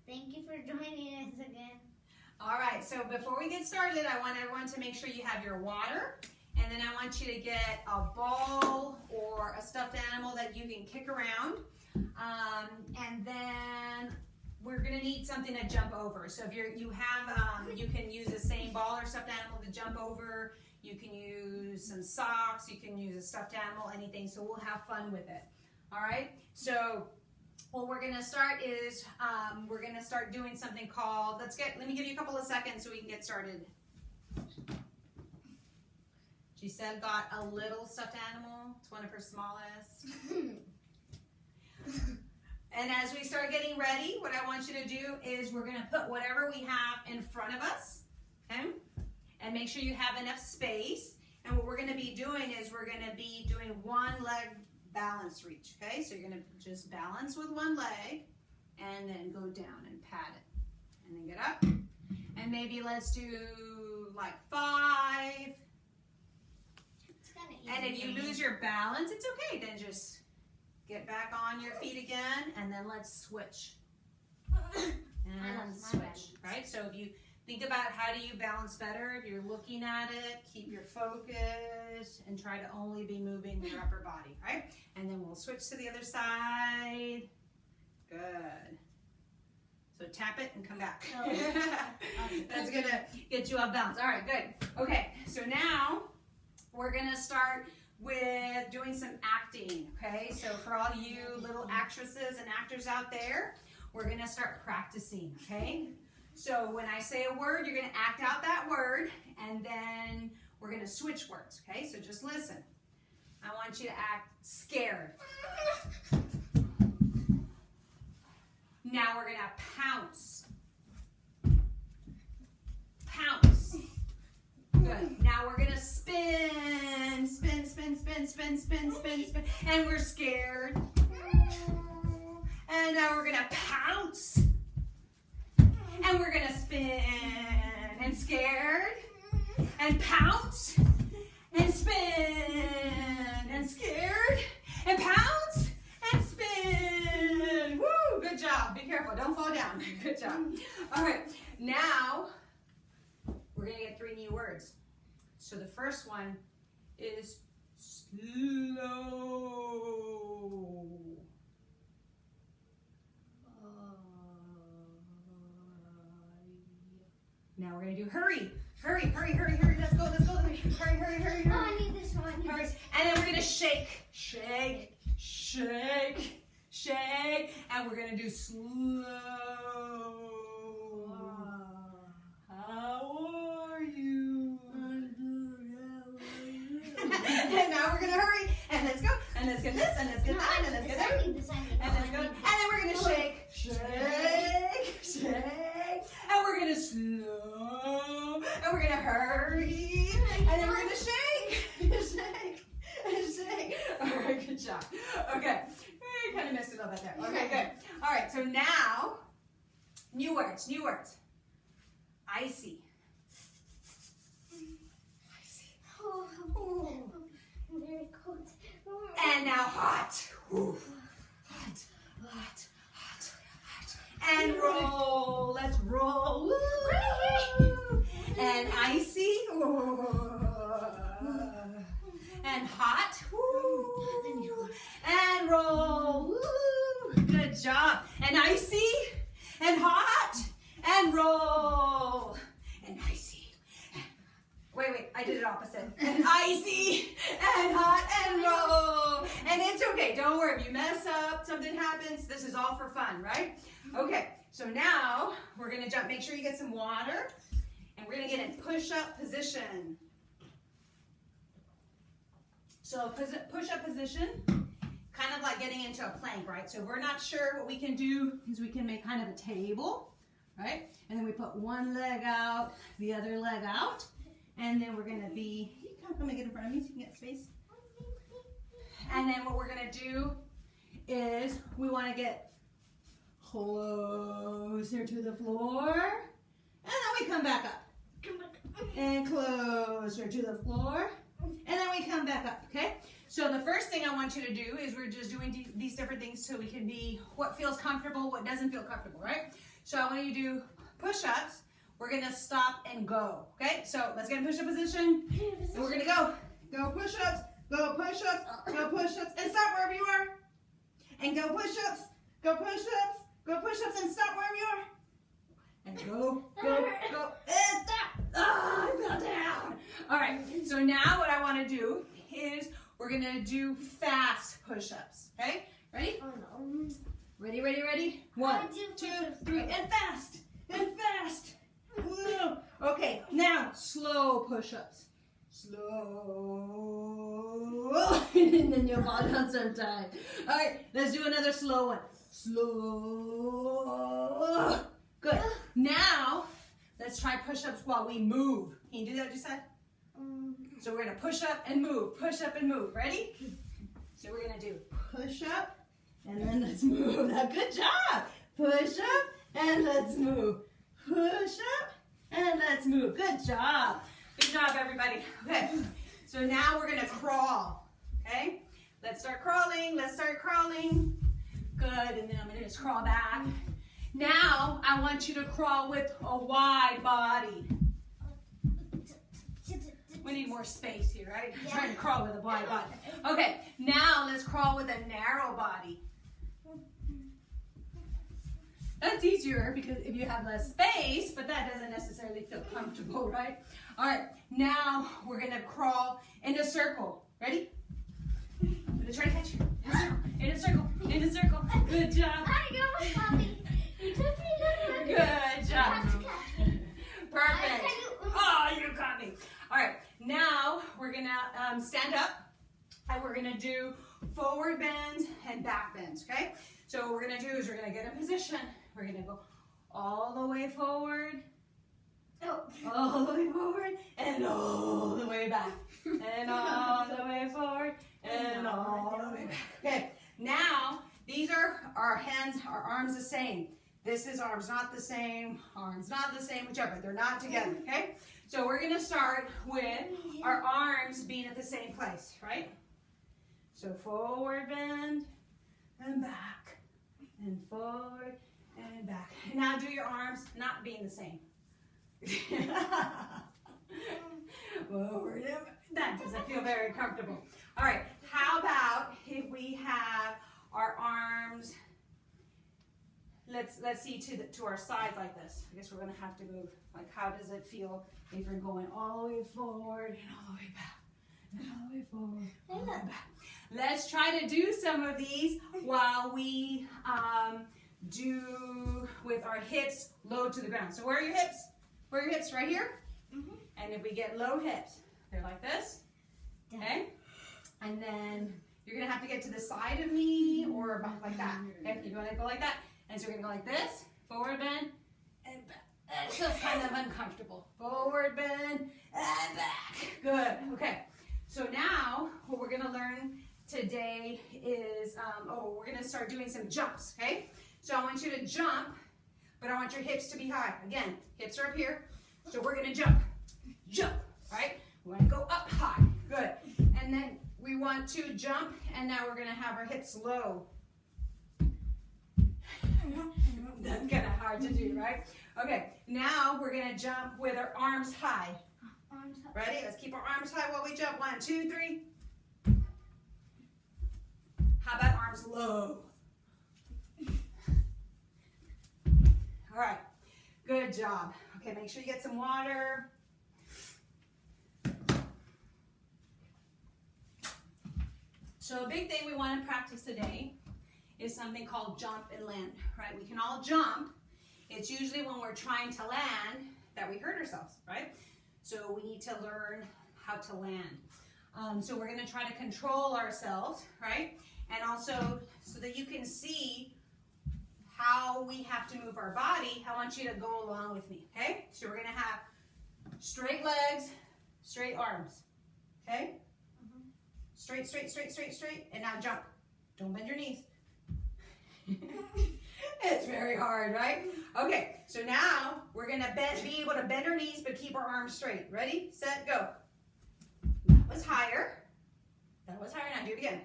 Thank you for joining us again. All right, so before we get started, I want everyone to make sure you have your water, and then I want you to get a ball or a stuffed animal that you can kick around, and then we're gonna need something to jump over. So if you can use the same ball or stuffed animal to jump over. You can use some socks. You can use a stuffed animal, anything. So we'll have fun with it. All right. So what we're gonna start is we're gonna start doing something called. Let me give you a couple of seconds so we can get started. Giselle got a little stuffed animal. It's one of her smallest. And as we start getting ready, what I want you to do is we're going to put whatever we have in front of us, okay? And make sure you have enough space. And what we're going to be doing is we're going to be doing one leg balance reach, okay? So you're going to just balance with one leg and then go down and pat it. And then get up. And maybe let's do like 5. It's kind of easy. And if you lose your balance, it's okay. Then just get back on your feet again, and then let's switch. And switch, right? So if you think about how do you balance better, if you're looking at it, keep your focus, and try to only be moving your upper body, right? And then we'll switch to the other side. Good. So tap it and come back. That's gonna get you off balance. All right, good. Okay, so now we're gonna start with doing some acting, okay? So for all you little actresses and actors out there, we're gonna start practicing, okay? So when I say a word, you're gonna act out that word, and then we're gonna switch words, okay? So just listen. I want you to act scared. Now we're gonna pounce. Pounce. Good. Now we're gonna spin, spin, spin, spin, spin, spin, spin, spin, and we're scared. And now we're gonna pounce, and we're gonna spin, and scared, and pounce, and spin, and scared, and pounce, and spin. Woo! Good job. Be careful. Don't fall down. Good job. All right. Now we're gonna get 3 new words. So the first one is slow. Now we're gonna do hurry. Hurry, hurry, hurry, hurry. Let's go, let's go. Hurry, hurry, hurry, hurry. Oh, I need this one. Hurry. And then we're gonna shake, shake, shake, shake. And we're gonna do slow. How are you? And now we're gonna hurry, and let's go, and let's get this, and let's get that, and let's get that, and let's go, and then we're gonna shake, shake, shake, and we're gonna slow, and we're gonna hurry, and then we're gonna shake, shake, and shake. All right, good job. Okay, you kind of messed it up right there. Okay, good. All right, so now, new words, new words. Icy. Oh, very cold. And now hot. Ooh. Hot, hot, hot, hot. And roll. Let's roll. Woo. And icy. Ooh. And hot. Ooh. And roll. Woo. Good job. And icy. And hot. And roll. And icy. Wait, I did it opposite. And icy, and hot, and roll. And it's okay, don't worry. If you mess up, something happens, this is all for fun, right? Okay, so now we're gonna jump. Make sure you get some water, and we're gonna get in push-up position. So push-up position, kind of like getting into a plank, right? So we're not sure what we can do, is we can make kind of a table, right? And then we put one leg out, the other leg out. And then we're gonna be, you can come and get in front of me so you can get space. And then what we're gonna do is we wanna get closer to the floor. And then we come back up. And closer to the floor. And then we come back up, okay? So the first thing I want you to do is we're just doing these different things so we can be what feels comfortable, what doesn't feel comfortable, right? So I want you to do push-ups. We're gonna stop and go, okay? So let's get in push-up position. And we're gonna go. Go push-ups, go push-ups, go push-ups, and stop wherever you are. And go push-ups, go push-ups, go push-ups, and stop wherever you are. And go, and stop. Oh, I fell down. All right, so now what I wanna do is we're gonna do fast push-ups, okay? Ready? Oh no. Ready, ready, ready? 1, 2, 3, and fast, and fast. Whoa. Okay, now slow push-ups. Slow. And then you'll fall down sometime. All right, let's do another slow one. Slow. Good. Now, let's try push-ups while we move. Can you do that, you said? So we're going to push up and move. Push up and move. Ready? So we're going to do push up and then let's move. Now, good job. Push up and let's move. Push up and let's move. Good job. Good job, everybody. Okay. So now we're going to crawl. Okay? Let's start crawling. Let's start crawling. Good. And then I'm going to just crawl back. Now, I want you to crawl with a wide body. We need more space here, right? I'm trying to crawl with a wide body. Okay, now let's crawl with a narrow body. That's easier because if you have less space, but that doesn't necessarily feel comfortable, right? All right, now we're gonna crawl in a circle. Ready? I'm gonna try to catch you. In a circle, in a circle, in a circle. Good job. I got my puppy. You took me to Good job. Perfect. Oh, you caught me. All right, now we're gonna stand up and we're gonna do forward bends and back bends, okay? So what we're gonna do is we're gonna get in position. We're gonna go all the way forward, all the way forward, and all the way back. And all the way forward, and all the way back. Okay, now these are our hands, our arms the same. This is arms not the same, arms not the same, whichever. They're not together, okay? So we're gonna start with our arms being at the same place, right? So forward bend and back, and forward and back. And now do your arms not being the same. Forward and back. That doesn't feel very comfortable. All right, how about if we have our arms, let's see to our sides like this. I guess we're gonna have to move. Like, how does it feel if you're going all the way forward and all the way back, and all the way forward, all the way back? Let's try to do some of these while we do with our hips low to the ground. So where are your hips? Where are your hips? Right here? Mm-hmm. And if we get low hips, they're like this, okay? And then you're gonna have to get to the side of me or back like that. Okay, you wanna go like that? And so we're gonna go like this, forward bend, and back. It feels kind of uncomfortable. Forward bend, and back. Good, okay. So now, what we're gonna learn today is, we're gonna start doing some jumps, okay? So I want you to jump, but I want your hips to be high. Again, hips are up here, so we're gonna jump, right? We wanna go up high, good. And then we want to jump, and now we're gonna have our hips low. That's kind of hard to do, right? Okay, now we're gonna jump with our arms high. Ready? Let's keep our arms high while we jump. 1, 2, 3. How about arms low? All right, good job. Okay, make sure you get some water. So a big thing we want to practice today is something called jump and land, right? We can all jump. It's usually when we're trying to land that we hurt ourselves, right? So we need to learn how to land. So we're gonna try to control ourselves, right? And also, so that you can see how we have to move our body, I want you to go along with me, okay? So we're gonna have straight legs, straight arms, okay? Straight, straight, straight, straight, straight, and now jump. Don't bend your knees. It's very hard, right? Okay, so now we're gonna be able to bend our knees but keep our arms straight. Ready, set, go. That was higher. That was higher. Now do it again.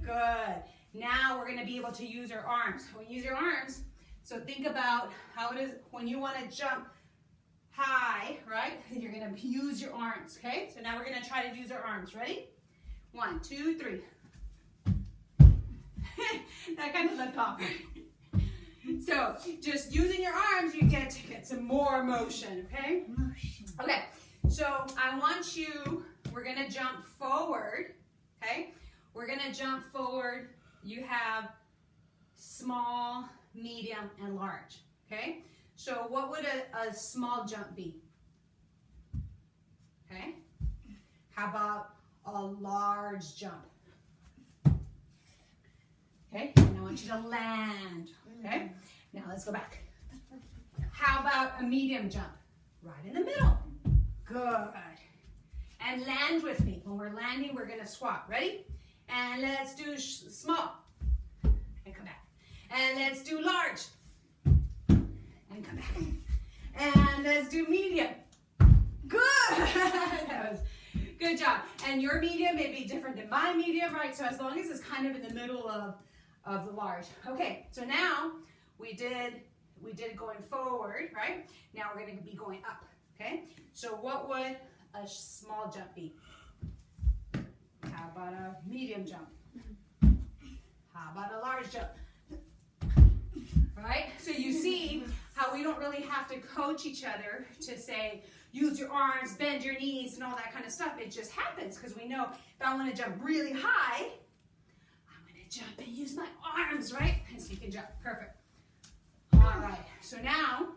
Good. Now we're gonna be able to use our arms. When you use your arms, So think about how it is when you want to jump high, right? You're going to use your arms, okay? So now we're going to try to use our arms. Ready? 1, 2, 3. That kind of looked awkward. So just using your arms, you get to get some more motion, okay? Motion. Okay, so I want you, we're going to jump forward, okay? We're going to jump forward. You have small, medium, and large, okay? So what would a small jump be? Okay? How about a large jump? Okay, and I want you to land, okay? Now let's go back. How about a medium jump? Right in the middle. Good. And land with me. When we're landing, we're gonna squat. Ready? And let's do small. And come back. And let's do large. And come back. And let's do medium. Good. That was good job. And your medium may be different than my medium, right? So as long as it's kind of in the middle of the large. Okay, so now we did going forward, right? Now we're going to be going up, okay? So what would a small jump be? How about a medium jump? How about a large jump? Right? So you see how we don't really have to coach each other to say, use your arms, bend your knees, and all that kind of stuff. It just happens because we know if I want to jump really high, jump and use my arms, right? And so you can jump. Perfect. All right. So now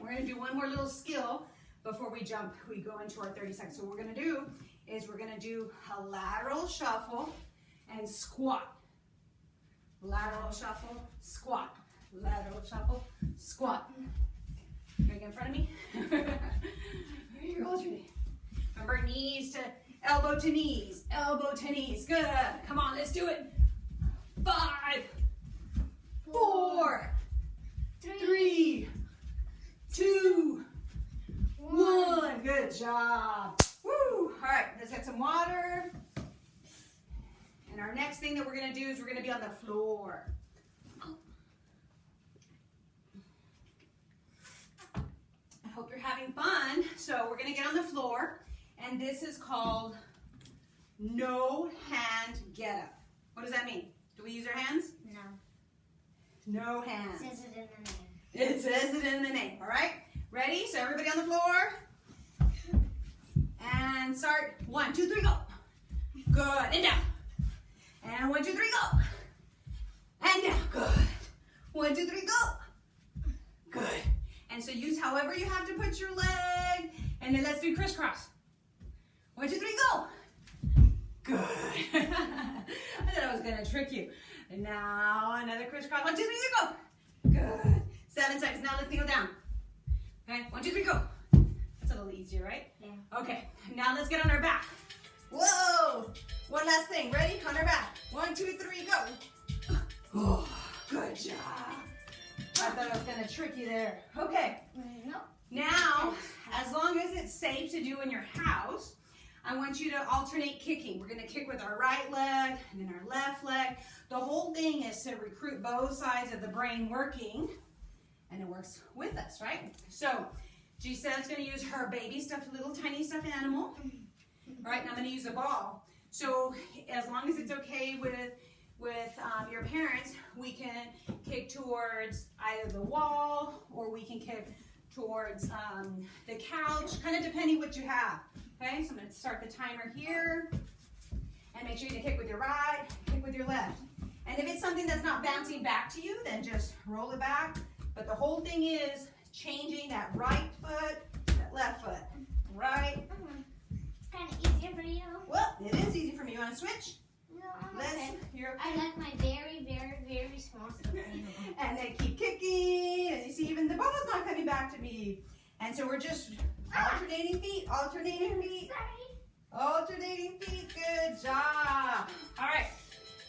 we're going to do one more little skill before we jump. We go into our 30 seconds. So what we're going to do is we're going to do a lateral shuffle and squat. Lateral shuffle, squat. Lateral shuffle, squat. Bring it in front of me. You're alternating. Remember, knees to elbow to knees. Elbow to knees. Good. Come on, let's do it. 5, 4, 3, 2, 1. Good job. Woo. All right, let's get some water. And our next thing that we're going to do is we're going to be on the floor. I hope you're having fun. So we're going to get on the floor, and this is called no hand get up. What does that mean? Do we use our hands? No. No hands. It says it in the name. It says it in the name. All right? Ready? So everybody on the floor. And start. 1, 2, 3, go. Good. And down. And 1, 2, 3, go. And down. Good. 1, 2, 3, go. Good. And so use however you have to put your leg. And then let's do crisscross. 1, 2, 3, go. Good. I thought I was going to trick you. And now another crisscross. 1, 2, 3, go. Good. 7 seconds. Now let's go down. Okay. 1, 2, 3, go. That's a little easier, right? Yeah. Okay. Now let's get on our back. Whoa. One last thing. Ready? On our back. 1, 2, 3, go. Oh, good job. I thought I was going to trick you there. Okay. Nope. Now, as long as it's safe to do in your house, I want you to alternate kicking. We're going to kick with our right leg and then our left leg. The whole thing is to recruit both sides of the brain working, and it works with us, right? So, Giselle's going to use her baby stuffed, little tiny stuffed animal, right? And I'm going to use a ball. So, as long as it's okay with your parents, we can kick towards either the wall or we can kick towards the couch, kind of depending what you have. Okay, so I'm going to start the timer here, and make sure you kick with your right, kick with your left. And if it's something that's not bouncing back to you, then just roll it back. But the whole thing is changing that right foot, that left foot. Right. It's kind of easier for you. Well, it is easy for me. You want to switch? No, I'm Let's. okay. You're okay. I like my very, very, very small stuff. And then keep kicking. And you see, even the ball's not coming back to me. And so we're just alternating feet, alternating feet, alternating feet. Good job. All right.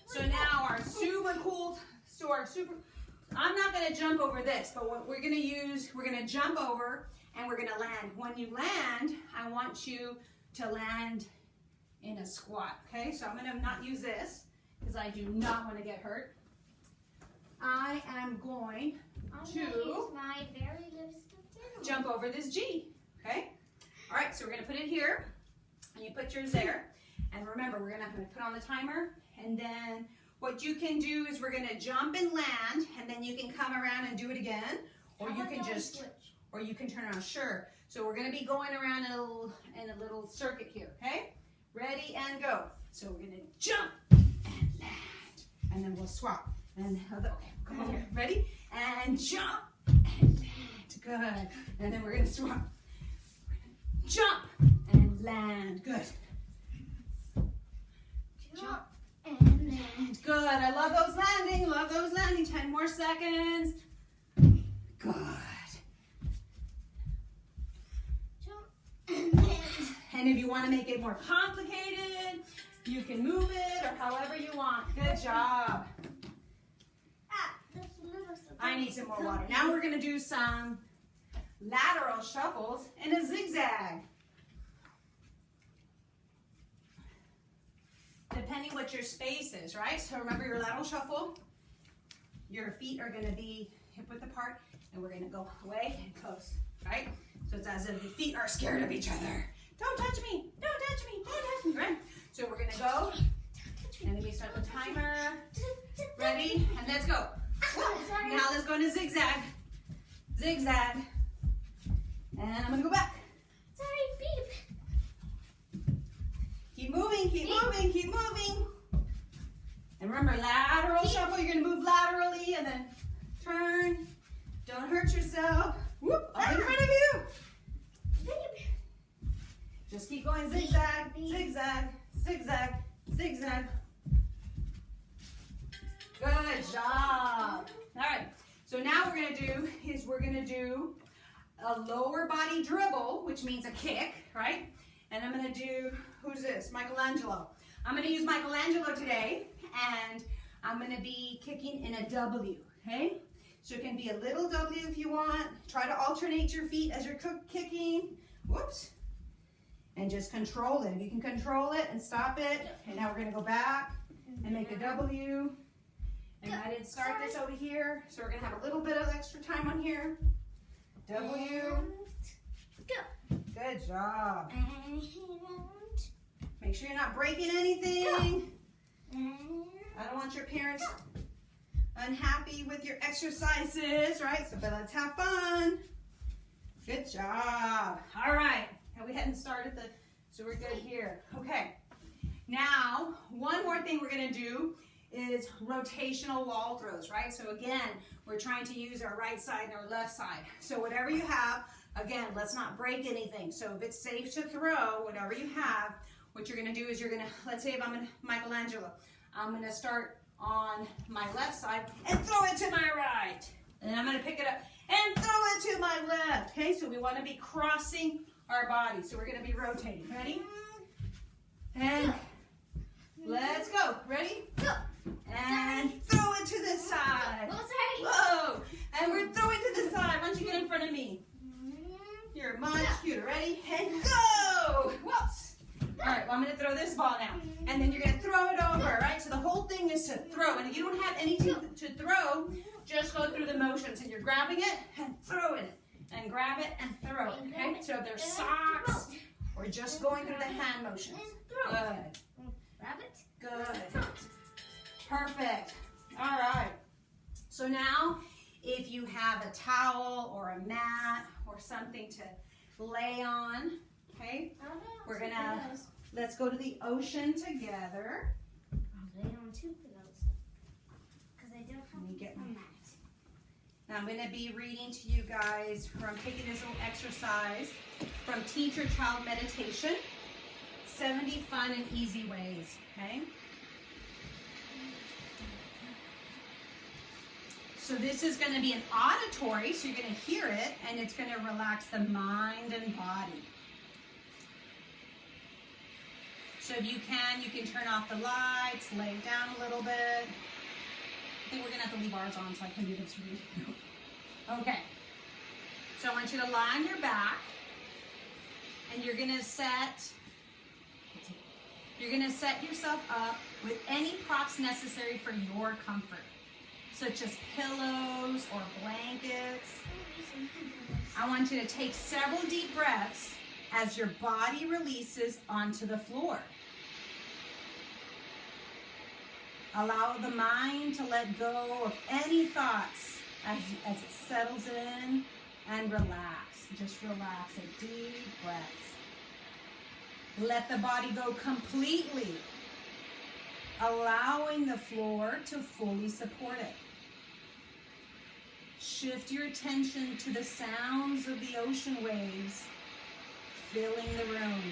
So now our super cool, I'm not going to jump over this, but what we're going to use, we're going to jump over and we're going to land. When you land, I want you to land in a squat. Okay, so I'm going to not use this because I do not want to get hurt. I am I'm going I'm to gonna use my very lipstick down. jump over this G, okay? All right, so we're gonna put it here, and you put yours there. And remember, we're gonna put on the timer, and then what you can do is we're gonna jump and land, and then you can come around and do it again, or How you about can going just, switch? or you can turn around, sure. So we're gonna be going around in a little circuit here, okay? Ready and go. So we're gonna jump and land, and then we'll swap. And okay, come over here. Ready? And jump and land. Good. And then we're gonna swap. We're gonna jump and land. Good. Jump and land. Good. I love those landing. Love those landing. 10 more seconds. Good. Jump and land. And if you want to make it more complicated, you can move it or however you want. Good job. That's a little so I need some more water. Now we're going to do some lateral shuffles in a zigzag. Depending what your space is, right? So remember your lateral shuffle. Your feet are going to be hip width apart, and we're going to go away and close, right? So it's as if the feet are scared of each other. Don't touch me, don't touch me, don't touch me, right? So we're gonna go, and then we start the timer. Ready, and let's go. Now let's go into zigzag. Zigzag. And I'm gonna go back. Sorry, beep. Keep moving, keep moving, keep moving. And remember, lateral shuffle, you're gonna move laterally, and then turn. Don't hurt yourself. Whoop, up in front of you. Beep. Just keep going zigzag, zigzag, zigzag, zigzag. Good job. All right, so now what we're gonna do a lower body dribble, which means a kick, right? And I'm gonna do, who's this? Michelangelo. I'm gonna use Michelangelo today, and I'm gonna be kicking in a W, okay? So it can be a little W if you want. Try to alternate your feet as you're kicking. Whoops. And just control it. If you can control it and stop it. And now we're gonna go back and make a W. And I didn't start this over here, so we're gonna have a little bit of extra time on here. W. Go. Good job. And Make sure you're not breaking anything. and I don't want your parents unhappy with your exercises, right? So, but let's have fun. Good job. All right. Now we hadn't started so we're good here. Okay. Now, one more thing we're gonna do is rotational wall throws, right? So again, we're trying to use our right side and our left side. So whatever you have, again, let's not break anything. So if it's safe to throw, whatever you have, what you're gonna do is you're gonna, let's say if I'm Michelangelo, I'm gonna start on my left side and throw it to my right. And then I'm gonna pick it up and throw it to my left. Okay, so we wanna be crossing our body. So we're gonna be rotating. Ready? And let's go. Ready? go. And throw it to the side. Oh, sorry. Whoa! And we're throwing to the side. Why don't you get in front of me? You're much cuter. Ready? And go! Whoops! All right, well, I'm going to throw this ball now. And then you're going to throw it over, right? So the whole thing is to throw. And if you don't have anything to throw, just go through the motions. And you're grabbing it and throwing it. And grab it and throw it. Okay? So if there's socks, we're just going through the hand motions. Good. Grab it. Good. Perfect. All right. So now, if you have a towel or a mat or something to lay on, okay, we're gonna, let's go to the ocean together. I'll lay on 2 pillows because I don't have Let me get a my mat. Now I'm going to be reading to you guys, or I'm taking this little exercise from Teacher Child Meditation, 70 Fun and Easy Ways, okay? So this is going to be an auditory, so you're going to hear it, and it's going to relax the mind and body. So if you can turn off the lights, lay down a little bit. I think we're going to have to leave ours on so I can do this reading. Okay. So I want you to lie on your back, and you're going to set yourself up with any props necessary for your comfort. such as pillows or blankets. I want you to take several deep breaths as your body releases onto the floor. Allow the mind to let go of any thoughts as it settles in, and relax. Just relax, a deep breath. Let the body go completely, allowing the floor to fully support it. Shift your attention to the sounds of the ocean waves filling the room.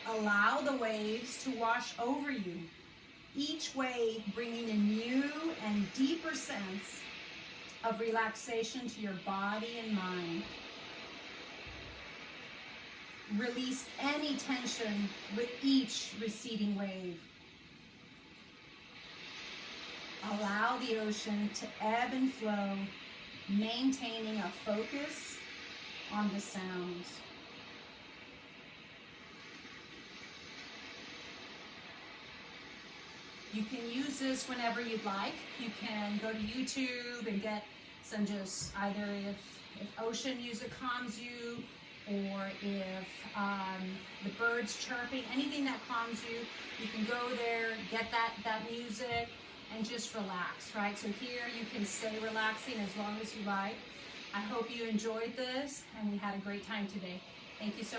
Allow the waves to wash over you, each wave bringing a new and deeper sense of relaxation to your body and mind. Release any tension with each receding wave. Allow the ocean to ebb and flow, maintaining a focus on the sounds. You can use this whenever you'd like. You can go to YouTube and get some just either if ocean music calms you, or if the birds chirping, anything that calms you, you can go there, get that music, and just relax, right? So here you can stay relaxing as long as you like. I hope you enjoyed this, and we had a great time today. Thank you so much.